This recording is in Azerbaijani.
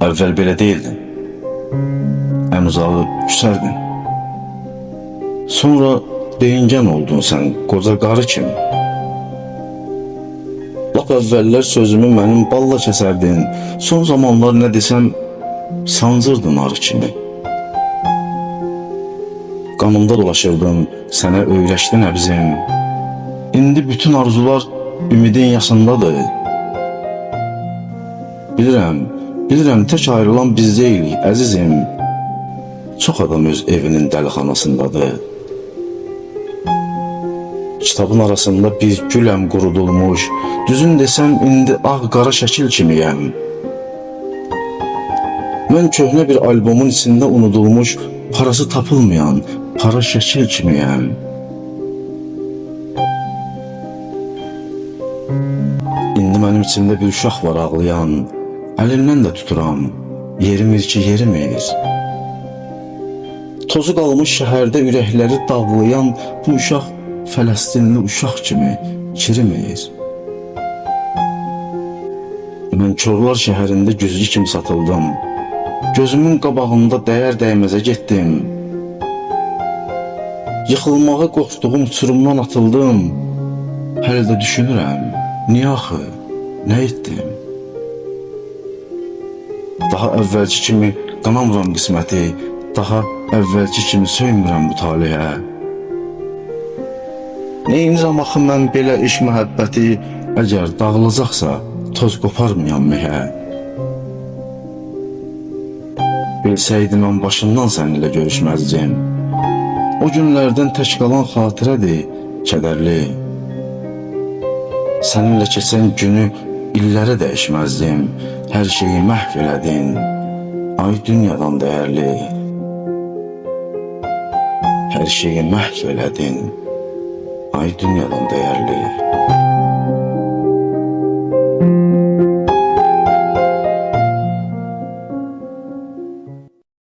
Əvvəl belə deyildin. Ən uzağı küsərdin. Sonra deyingən oldun sən qoca qarı kimi. Lap əvvəllər sözümü mənim balla kəsərdin. Son zamanlar nə desəm sancırdın arı kimi. Qanımda dolaşırdım, sənə öyrəşdi nəbzim. İndi bütün arzular ümidin yaşındadır. Bilirəm tək ayrılan biz deyilik, əzizim. Çox adam öz evinin dəlixanasındadır. Kitabın arasında bir güləm qurudulmuş, düzün desəm indi ağ-qara şəkil kimiyəm. Mən köhnə bir albomun içində unudulmuş, parası tapılmayan, para şəkil kimiyəm. İndi mənim içimdə bir uşaq var ağlayan, əlimdən də tuturam, yerimir ki yerimir. Tozu qalmış şəhərdə ürəkləri dağlayan bu uşaq Fələstinli uşaq kimi kirimir. Mən Korlar şəhərində güzgü kimi satıldım. Gözümün qabağında dəyər dəyməzə getdim. Yıxılmağa qorxduğum uçurumdan atıldım. Hələ də düşünürəm, niyə axı, nə etdim? Daha əvvəlki kimi qanamıram qisməti, daha əvvəlki kimi söymürəm bu talihə. Neyinirəm axı mən belə iş məhəbbəti, əgər dağılacaqsa toz qoparmayan mehə. Bilsəydim mən başından səninlə görüşməzdim. O günlərdən tək qalan xatirədir, kədərli. Səninlə keçən günü illərə dəyişməzdim. Hər şeyi məhv elədin, ay dünyadan dəyərli. Hər şeyi məhv elədin, ay dünyadan dəyərli.